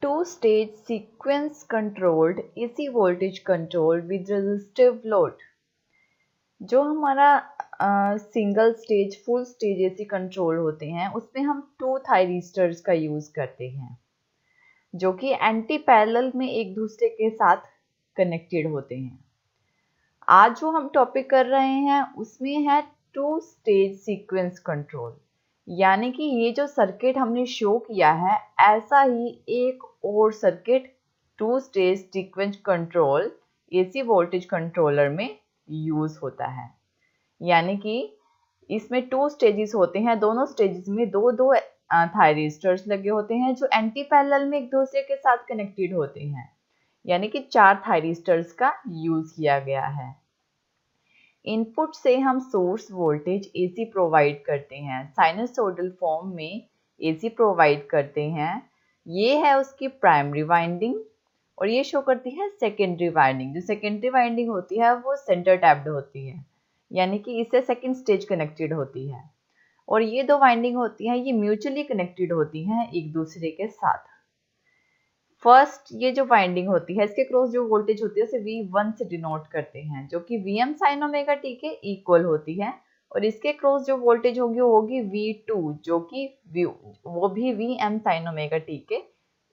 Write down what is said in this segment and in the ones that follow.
Two stage sequence controlled AC voltage control with resistive load। जो हमारा single stage full stage AC control होते हैं उसमें हम टू थायरिस्टर्स का यूज करते हैं जो कि एंटी पैरेलल में एक दूसरे के साथ कनेक्टेड होते हैं। आज जो हम टॉपिक कर रहे हैं उसमें है टू स्टेज सीक्वेंस कंट्रोल, यानी कि ये जो सर्किट हमने शो किया है ऐसा ही एक और circuit two stage sequence control AC voltage controller में यूज होता है। यानी कि इसमें टू स्टेजेस होते हैं, दोनों स्टेजेस में दो दो थायरिस्टर्स लगे होते हैं जो एंटी पैरेलल में एक दूसरे के साथ कनेक्टेड होते हैं, यानी कि 4 थायरिस्टर्स का यूज किया गया है। इनपुट से हम सोर्स वोल्टेज एसी प्रोवाइड करते हैं, साइनसोइडल फॉर्म में एसी प्रोवाइड करते हैं। ये है उसकी प्राइमरी वाइंडिंग और ये शो करती है सेकेंडरी वाइंडिंग। जो सेकेंडरी वाइंडिंग होती है वो सेंटर टैप्ड होती है, यानी कि इससे सेकेंड स्टेज कनेक्टेड होती है। और ये दो वाइंडिंग होती हैं ये म्यूचुअली कनेक्टेड होती हैं एक दूसरे के साथ। फर्स्ट ये जो वाइंडिंग होती है इसके क्रॉस जो वोल्टेज होती है उसे V1 से डिनोट करते हैं जो कि Vm sin ओमेगा t के इक्वल होती है, और इसके क्रॉस जो वोल्टेज होगी वो होगी V2 जो कि वो भी Vm sin ओमेगा t के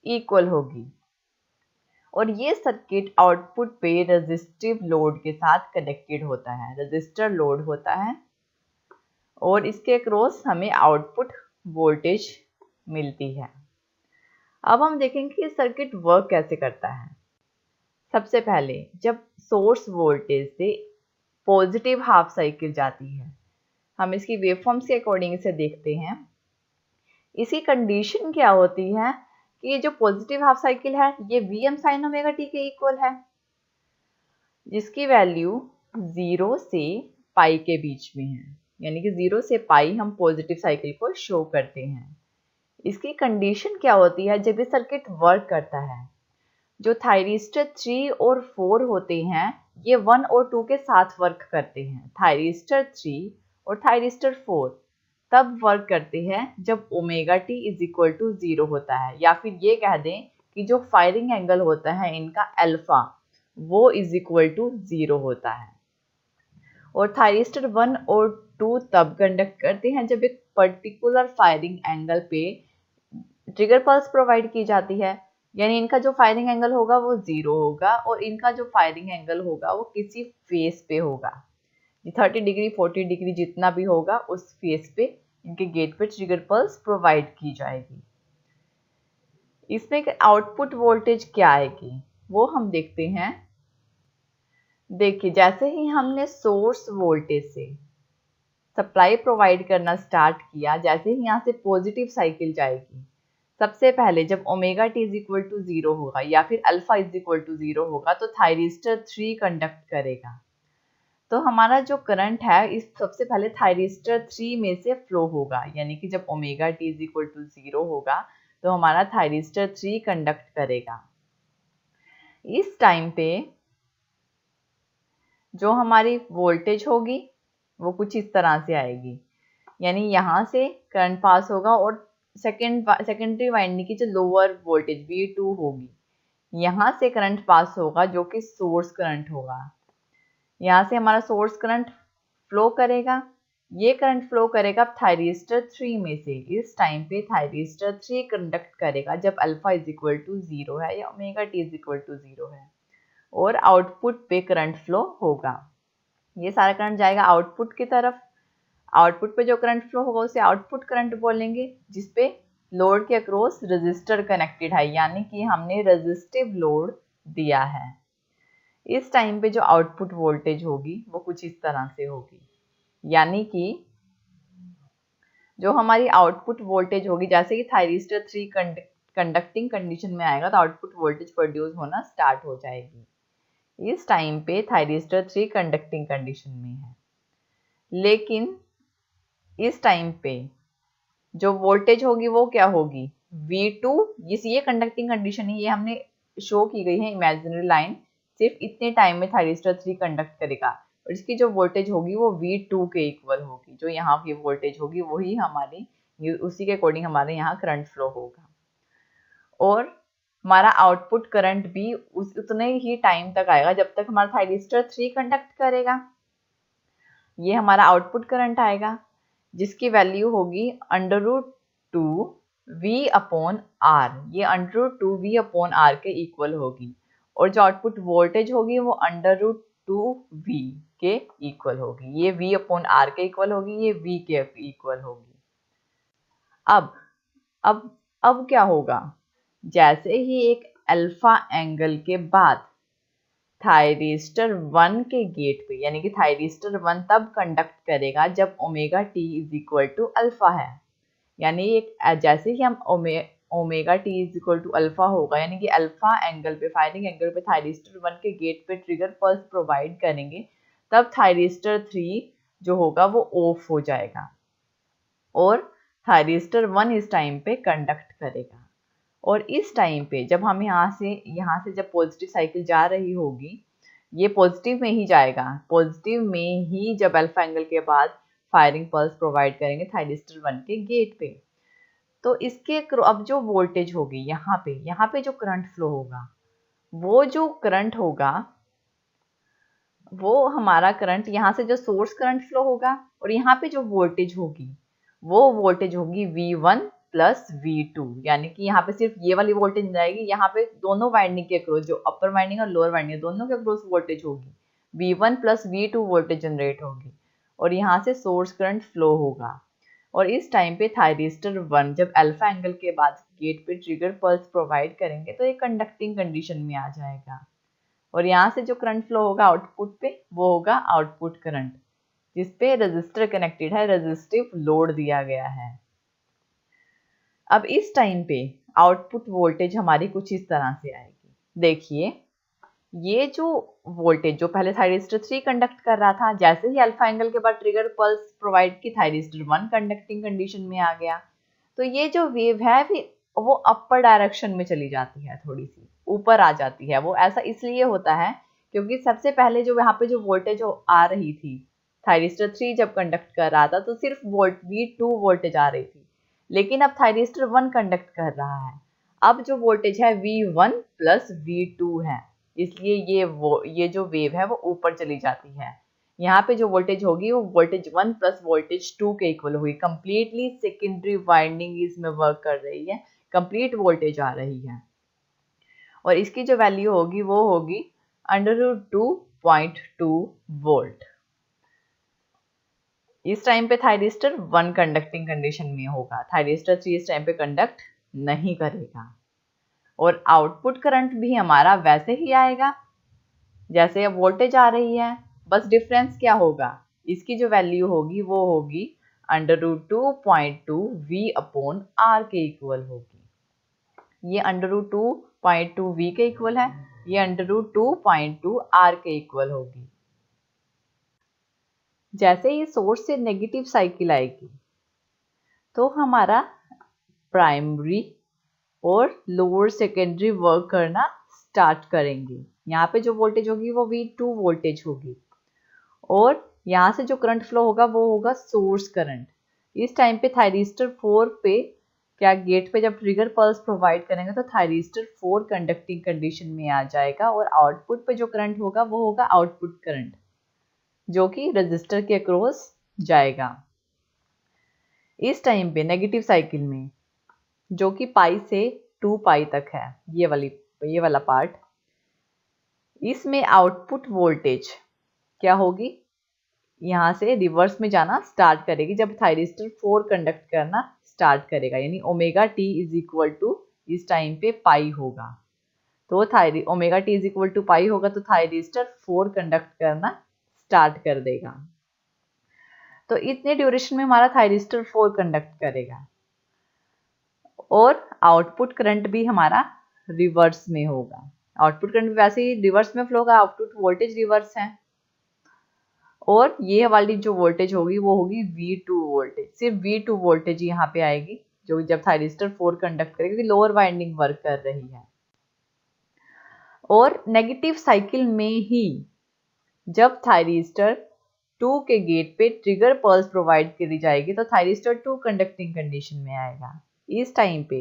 इक्वल होगी। और ये सर्किट आउटपुट पे रेजिस्टिव लोड के साथ कनेक्टेड होता है, रेजिस्टर लोड होता है और इसके क्रॉस हमें आउटपुट वोल्टेज मिलती है। अब हम देखेंगे कि सर्किट वर्क कैसे करता है। सबसे पहले जब सोर्स वोल्टेज से पॉजिटिव हाफ साइकिल जाती है, हम इसकी वेवफॉर्म्स के अकॉर्डिंग इसे देखते हैं। इसी कंडीशन क्या होती है कि ये जो पॉजिटिव हाफ साइकिल है ये Vm sin ओमेगा t के इक्वल है, जिसकी वैल्यू 0 से पाई के बीच में है, यानी कि 0 से पाई हम पॉजिटिव साइकिल को शो करते हैं। इसकी कंडीशन क्या होती है जब ये सर्किट वर्क करता है, जो थायरिस्टर 3 और 4 होते हैं ये 1 और 2 के साथ वर्क करते हैं। थायरिस्टर 3 और थायरिस्टर 4 तब वर्क करते हैं जब omega t is equal to 0 होता है, या फिर ये कह दें कि जो फायरिंग एंगल होता है इनका अल्फा वो इज इक्वल टू 0 होता है। और थायरिस्टर 1 और 2 तब कंडक्ट करते हैं जब एक पर्टिकुलर फायरिंग एंगल पे ट्रिगर पल्स प्रोवाइड की जाती है, यानी इनका जो फायरिंग एंगल होगा वो 0 होगा और इनका जो फायरिंग एंगल होगा वो किसी फेस पे होगा। 30 डिग्री 40 डिग्री जितना भी होगा उस फेस पे इनके गेट पे ट्रिगर पल्स प्रोवाइड की जाएगी। इसमें आउटपुट वोल्टेज क्या आएगी वो हम देखते हैं। देखिए जैसे ही हमने सोर्स वोल्टेज से सप्लाई प्रोवाइड करना स्टार्ट किया, जैसे ही यहाँ से पॉजिटिव साइकिल जाएगी, सबसे पहले जब omega t is equal to 0 होगा या फिर अल्फा इज इक्वल टू 0 होगा तो थायरिस्टर 3 कंडक्ट करेगा। तो हमारा जो करंट है इस सबसे पहले थायरिस्टर 3 में से फ्लो होगा, यानी कि जब omega t is equal to 0 होगा तो हमारा थायरिस्टर 3 कंडक्ट करेगा। इस टाइम पे जो हमारी वोल्टेज होगी वो कुछ इस तरह से आएगी, यानी यहाँ से करंट पास होगा और सेकेंडरी वाइंडिंग की जो लोअर वोल्टेज V2 होगी यहाँ से करंट पास होगा जो कि सोर्स करंट होगा। यहाँ से हमारा सोर्स करंट फ्लो करेगा, ये करंट फ्लो करेगा थायरिस्टर 3 में से। इस टाइम पे थायरिस्टर 3 कंडक्ट करेगा जब अल्फा इज इक्वल टू 0 है या omega t is equal to 0 है, और आउटपुट पे करंट फ्लो होगा। ये सारा करंट जाएगा आउटपुट की तरफ। आउटपुट पे जो करंट फ्लो होगा उसे आउटपुट करंट बोलेंगे, जिसपे लोड के अक्रॉस रेजिस्टर कनेक्टेड है, यानी कि हमने रेजिस्टिव लोड दिया है। इस टाइम पे जो आउटपुट वोल्टेज होगी वो कुछ इस तरह से होगी, यानी कि जो हमारी आउटपुट वोल्टेज होगी जैसे ही थायरिस्टर 3 कंडक्टिंग कंडीशन में आएगा तो आउटपुट वोल्टेज प्रोड्यूस होना स्टार्ट हो जाएगी। इस टाइम पे थायरिस्टर 3 कंडक्टिंग कंडीशन में है, लेकिन इस टाइम पे जो वोल्टेज होगी वो क्या होगी V2। ये कंडक्टिंग कंडीशन है, ये हमने शो की गई है इमेजिनरी लाइन, सिर्फ इतने टाइम में थायरिस्टर 3 कंडक्ट करेगा और इसकी जो वोल्टेज होगी वो V2 के इक्वल होगी। जो यहाँ की वोल्टेज होगी वही हमारी उसी के अकॉर्डिंग हमारे यहाँ करंट फ्लो होगा। और हमारा आउटपुट करंट भी उतने ही टाइम तक आएगा जब तक हमारा थायरिस्टर 3 कंडक्ट करेगा। ये हमारा आउटपुट करंट आएगा जिसकी वैल्यू होगी √2 V अपॉन R। ये √2 V अपॉन R के इक्वल होगी और जो आउटपुट वोल्टेज होगी वो √2V के इक्वल होगी। ये V अपॉन R के इक्वल होगी, ये V के इक्वल होगी। अब क्या होगा, जैसे ही एक अल्फा एंगल के बाद थायरिस्टर 1 के गेट पे, यानी कि थायरिस्टर 1 तब कंडक्ट करेगा जब omega T is equal to alpha है। यानी एक जैसे ही हम omega T is equal to alpha होगा, यानी कि अल्फा एंगल पे, फायरिंग एंगल पे थायरिस्टर 1 के गेट पे ट्रिगर पल्स प्रोवाइड करेंगे, तब थायरिस्टर 3 जो होगा वो ऑफ हो जाएगा और थायरिस्टर 1 इस टाइम पे कंडक्ट करेगा। और इस टाइम पे जब हम यहाँ से जब पॉजिटिव साइकिल जा रही होगी, ये पॉजिटिव में ही जाएगा, पॉजिटिव में ही जब अल्फा एंगल के बाद फायरिंग पल्स प्रोवाइड करेंगे थायरिस्टर 1 के गेट पे, तो इसके अब जो वोल्टेज होगी यहाँ पे जो करंट फ्लो होगा, वो जो करंट होगा वो हमारा करंट यहाँ से जो सोर्स करंट फ्लो होगा और यहाँ पे जो वोल्टेज होगी वो वोल्टेज होगी V1 प्लस V2। यानी कि यहाँ पे सिर्फ ये वाली वोल्टेज जाएगी, यहाँ पे दोनों वाइंडिंग के अक्रॉस, जो अपर वाइंडिंग और लोअर वाइंडिंग दोनों के अक्रॉस वोल्टेज होगी, V1 plus V2 voltage generate होगी और यहाँ से सोर्स करंट फ्लो होगा। और इस टाइम पे थायरिस्टर 1 जब अल्फा एंगल के बाद गेट पे ट्रिगर पल्स प्रोवाइड करेंगे तो ये कंडक्टिंग कंडीशन में आ जाएगा और यहाँ से जो करंट फ्लो होगा आउटपुट पे वो होगा आउटपुट करंट, जिसपे रजिस्टर कनेक्टेड है, रजिस्टिव लोड दिया गया है। अब इस टाइम पे आउटपुट वोल्टेज हमारी कुछ इस तरह से आएगी। देखिए, ये जो वोल्टेज जो पहले थायरिस्टर 3 कंडक्ट कर रहा था, जैसे ही अल्फा एंगल के बाद ट्रिगर पल्स प्रोवाइड की थायरिस्टर 1 कंडक्टिंग कंडीशन में आ गया, तो ये जो वेव है वो अपर डायरेक्शन में चली जाती है, थोड़ी सी ऊपर आ जाती है। वो ऐसा इसलिए होता है क्योंकि सबसे पहले जो यहाँ पे जो वोल्टेज आ रही थी, थायरिस्टर 3 जब कंडक्ट कर रहा था तो सिर्फ V2 वोल्टेज आ रही थी, लेकिन अब थायरिस्टर 1 कंडक्ट कर रहा है, अब जो वोल्टेज है V1 प्लस V2 है, इसलिए ये जो वेव है वो ऊपर चली जाती है। यहाँ पे जो वोल्टेज होगी वो वोल्टेज 1 प्लस वोल्टेज 2 के इक्वल होगी। कंप्लीटली सेकेंडरी वाइंडिंग इसमें वर्क कर रही है, कंप्लीट वोल्टेज आ रही है और इसकी जो वैल्यू होगी वो होगी √2.2 वोल्ट। इस टाइम पे थायरिस्टर 1 कंडक्टिंग कंडीशन में होगा, थायरिस्टर 3 इस टाइम पे कंडक्ट नहीं करेगा और आउटपुट करंट भी हमारा वैसे ही आएगा जैसे अब वोल्टेज आ रही है, बस डिफरेंस क्या होगा, इसकी जो वैल्यू होगी वो होगी √2.2 V अपॉन R के इक्वल होगी। ये √2.2 V के इक्वल है, ये √2.2 R के इक्वल होगी। जैसे ही सोर्स से नेगेटिव साइकिल आएगी तो हमारा प्राइमरी और लोअर सेकेंडरी वर्क करना स्टार्ट करेंगे। यहाँ पे जो वोल्टेज होगी वो V2 वोल्टेज होगी और यहाँ से जो करंट फ्लो होगा वो होगा सोर्स करंट। इस टाइम पे थायरिस्टर 4 पे क्या गेट पे जब ट्रिगर पल्स प्रोवाइड करेंगे तो थायरिस्टर 4 कंडक्टिंग कंडीशन में आ जाएगा और आउटपुट पे जो करंट होगा वो होगा आउटपुट करंट, जो कि रजिस्टर के अक्रॉस जाएगा। इस टाइम पे नेगेटिव साइकिल में, जो कि पाई से 2 पाई तक है, ये वाला पार्ट, इसमें आउटपुट वोल्टेज क्या होगी, यहाँ से रिवर्स में जाना स्टार्ट करेगी जब थायरिस्टर 4 कंडक्ट करना स्टार्ट करेगा, यानी omega T is equal to इस टाइम पे पाई होगा। तो omega T is equal to pi होगा तो थायरिस्टर 4 कंडक्ट करना स्टार्ट कर देगा। तो इतने ड्यूरेशन में हमारा थायरिस्टर 4 कंडक्ट करेगा और आउटपुट करंट भी हमारा रिवर्स में होगा। आउटपुट करंट वैसे ही रिवर्स में फ्लो होगा, आउटपुट वोल्टेज रिवर्स है और ये वाली जो वोल्टेज होगी वो होगी V2 वोल्टेज। सिर्फ V2 वोल्टेज यहाँ पे आएगी जो जब थायरिस्टर 4 कंडक्ट करेगी, क्योंकि लोअर वाइंडिंग वर्क कर रही है। और नेगेटिव साइकिल में ही जब थायरिस्टर 2 के गेट पे ट्रिगर पल्स प्रोवाइड करी जाएगी तो थायरिस्टर 2 कंडक्टिंग कंडीशन में आएगा। इस टाइम पे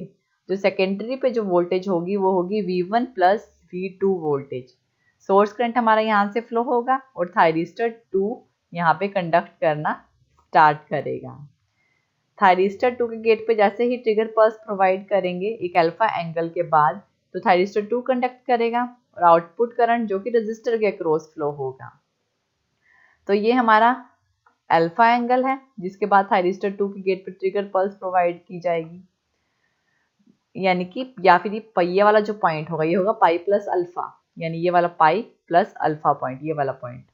जो सेकेंडरी पे जो वोल्टेज होगी वो होगी V1 plus V2 voltage. Source current हमारा यहाँ से फ्लो होगा और थायरिस्टर 2 यहाँ पे कंडक्ट करना स्टार्ट करेगा। थायरिस्टर 2 के गेट पे जैसे ही ट्रिगर पल्स प्रोवाइड करेंगे एक अल्फा एंगल के बाद, तो थायरिस्टर 2 कंडक्ट करेगा और आउटपुट करंट जो कि रजिस्टर के अक्रॉस फ्लो होगा। तो ये हमारा अल्फा एंगल है जिसके बाद थायरिस्टर 2 के गेट पे ट्रिगर पल्स प्रोवाइड की जाएगी, यानी कि या फिर ये पहिए वाला जो पॉइंट होगा ये होगा पाई प्लस अल्फा, यानी ये वाला पाई प्लस अल्फा पॉइंट, ये वाला पॉइंट।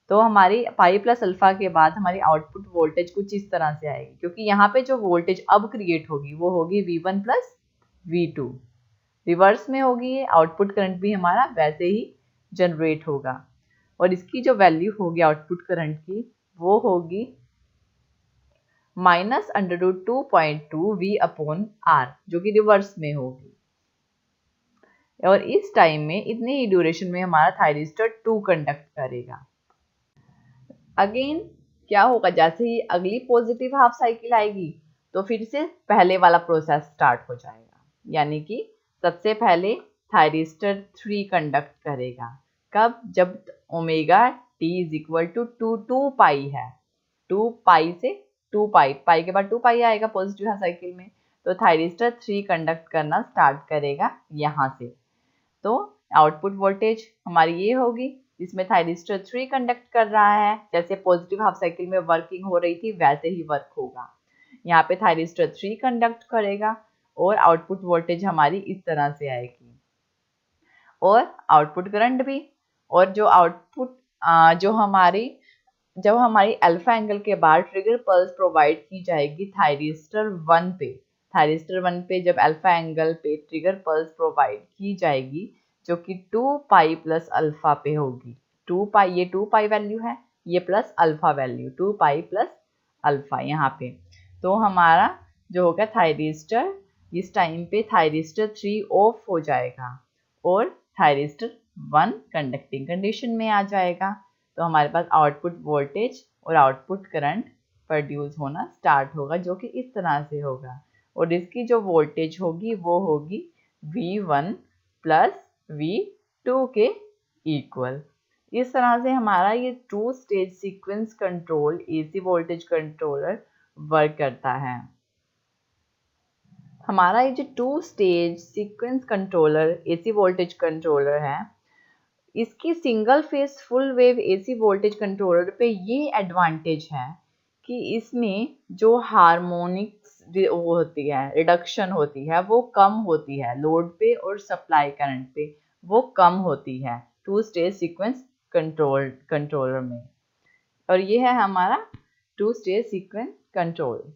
तो हमारी पाई प्लस अल्फा के बाद हमारी आउटपुट वोल्टेज कुछ इस तरह से आएगी, क्योंकि यहाँ पे जो वोल्टेज अब क्रिएट होगी वो होगी V1 प्लस V2। रिवर्स में होगी ये, आउटपुट करंट भी हमारा वैसे ही जनरेट होगा और इसकी जो वैल्यू होगी आउटपुट करंट की वो होगी -√2.2V/R, जो कि रिवर्स में होगी। और इस टाइम में इतनी ही ड्यूरेशन में हमारा थायरिस्टर 2 कंडक्ट करेगा। अगेन क्या होगा, जैसे ही अगली पॉजिटिव हाफ साइकिल आएगी तो फिर से पहले वाला प्रोसेस स्टार्ट हो जाएगा, यानी कि सबसे पहले थायरिस्टर 3 कंडक्ट करेगा। कब? जब ओमेगा t = 2 पाई है, 2 पाई से 2 पाई, पाई के बाद 2 पाई आएगा पॉजिटिव हाफ साइकिल में, तो थायरिस्टर 3 कंडक्ट करना स्टार्ट करेगा यहाँ से। तो आउटपुट वोल्टेज हमारी ये होगी जिसमें थायरिस्टर 3 कंडक्ट कर रहा है, जैसे पॉजिटिव हाफ साइकिल में वर्किंग हो रही थी वैसे ही वर्क होगा। यहाँ पे थायरिस्टर 3 कंडक्ट करेगा और आउटपुट वोल्टेज हमारी इस तरह से आएगी और आउटपुट करंट भी। और जो आउटपुट जब हमारी अल्फा एंगल के बाद ट्रिगर पल्स प्रोवाइड की जाएगी थायरिस्टर 1 पे, थायरिस्टर 1 पे जब अल्फा एंगल पे ट्रिगर पल्स प्रोवाइड की जाएगी जो कि 2 पाई प्लस अल्फा पे होगी। 2 पाई, ये 2 पाई वैल्यू है, ये plus alpha value 2 pi plus alpha यहाँ पे। तो हमारा जो होगा थायरिस्टर, इस टाइम पे थायरिस्टर 3 ऑफ हो जाएगा और थायरिस्टर 1 कंडक्टिंग कंडीशन में आ जाएगा। तो हमारे पास आउटपुट वोल्टेज और आउटपुट करंट प्रोड्यूस होना स्टार्ट होगा, जो कि इस तरह से होगा और इसकी जो वोल्टेज होगी वो होगी V1 प्लस V2 के इक्वल। इस तरह से हमारा ये 2 stage sequence control AC voltage controller work करता है। हमारा ये जो 2 stage sequence controller AC voltage controller है, इसकी single phase full wave AC voltage controller पे ये एडवांटेज है कि इसमें जो हार्मोनिक्स होती है, रिडक्शन होती है, वो कम होती है लोड पे और सप्लाई करंट पे, वो कम होती है 2 स्टेज सीक्वेंस कंट्रोलर में। और ये है हमारा 2 stage sequence control.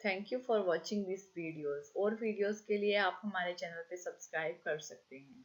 Thank you for watching this videos. और वीडियोस के लिए आप हमारे चैनल पे सब्सक्राइब कर सकते हैं।